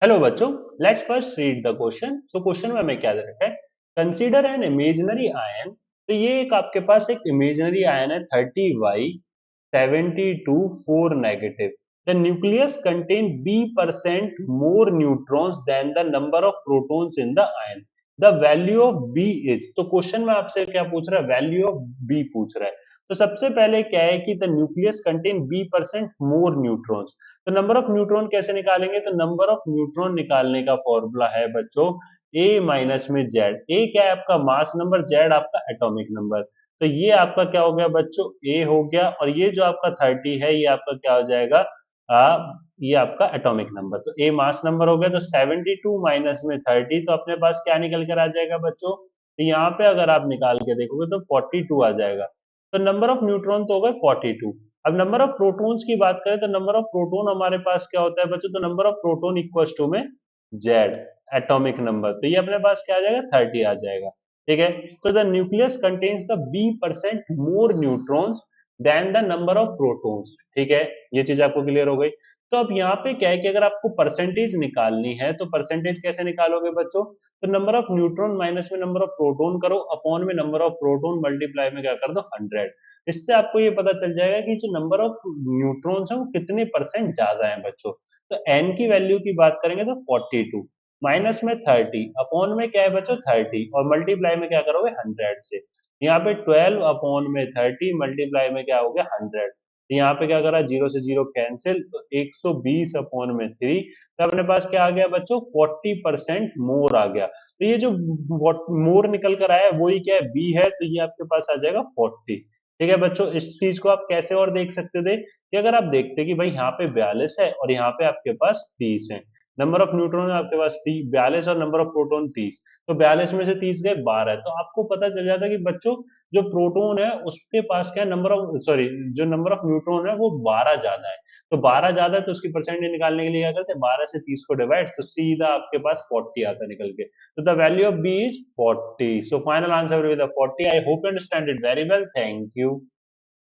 Hello बच्चों, let's first read the question. So question में हमें क्या दे रखा है? Consider an imaginary ion. तो ये एक आपके पास एक इमेजिनरी आयन है 30y 72 4 नेगेटिव। The nucleus contain b% more neutrons than the number of protons in the ion. The value of b is. तो क्वेश्चन में आपसे क्या पूछ रहा है? वैल्यू ऑफ b पूछ रहा है। तो सबसे पहले क्या है कि the nucleus contain b% more neutrons. तो नंबर ऑफ न्यूट्रॉन कैसे निकालेंगे? तो नंबर ऑफ न्यूट्रॉन निकालने का फॉर्मूला है बच्चों a माइनस में जेड। ए क्या है आपका मास नंबर, जेड आपका एटॉमिक नंबर। तो ये आपका क्या हो गया बच्चों? ए हो गया, और ये जो आपका 30 है ये आपका क्या हो जाएगा? ये आपका एटॉमिक नंबर। तो ए मास नंबर हो गया, तो 72 माइनस में 30, तो अपने पास क्या निकल कर आ जाएगा बच्चों? तो यहाँ पे अगर आप निकाल के देखोगे तो 42 आ जाएगा। तो नंबर ऑफ न्यूट्रॉन तो हो गए 42। अब नंबर ऑफ प्रोटॉन्स की बात करें तो नंबर ऑफ प्रोटॉन हमारे पास क्या होता है बच्चों? तो number of proton equals to में जेड एटॉमिक नंबर। तो ये अपने पास क्या आ जाएगा? 30 आ जाएगा। ठीक है। तो the nucleus contains the b% more neutrons than the number of protons. ठीक है, ये चीज आपको क्लियर हो गई। तो अब यहाँ पे क्या है कि अगर आपको परसेंटेज निकालनी है तो परसेंटेज कैसे निकालोगे बच्चों? तो नंबर ऑफ न्यूट्रॉन माइनस में नंबर ऑफ प्रोटॉन करो, अपॉन में नंबर ऑफ प्रोटॉन, मल्टीप्लाई में क्या कर दो? 100। इससे आपको ये पता चल जाएगा कि जो नंबर ऑफ न्यूट्रॉन्स है वो कितने परसेंट ज्यादा है बच्चों। तो n की वैल्यू की बात करेंगे तो 42 माइनस में 30, अपॉन में क्या है बच्चों? 30, और मल्टीप्लाई में क्या करोगे? 100 से। यहाँ पे 12 अपॉन में 30, मल्टीप्लाई में क्या हो गया? 100। तो यहाँ पे क्या करा? जीरो से जीरो कैंसिल, तो 120 अपॉन में 3। तो अपने पास क्या आ गया बच्चों? 40% मोर आ गया। तो ये जो मोर निकल कर आया वही क्या है? बी है। तो ये आपके पास आ जाएगा 40। ठीक है बच्चों, इस चीज को आप कैसे और देख सकते थे कि अगर आप देखते कि भाई यहाँ पे 42 है और यहाँ पे आपके पास 30 है, नंबर ऑफ न्यूट्रॉन आपके पास 42 और नंबर ऑफ प्रोटॉन 30, तो 42 में से 30 गए 12 है। तो आपको पता चल जाता कि बच्चों जो प्रोटॉन है उसके पास क्या नंबर ऑफ सॉरी जो नंबर ऑफ न्यूट्रॉन है वो 12 ज्यादा है। तो 12 ज्यादा है तो उसकी परसेंटेज निकालने के लिए क्या करते हैं? 12 से 30 को डिवाइड, तो सीधा आपके पास 40 आता है निकल के। So the value of B is 40. So final answer will be the 40. I hope you understand it very well. Thank you.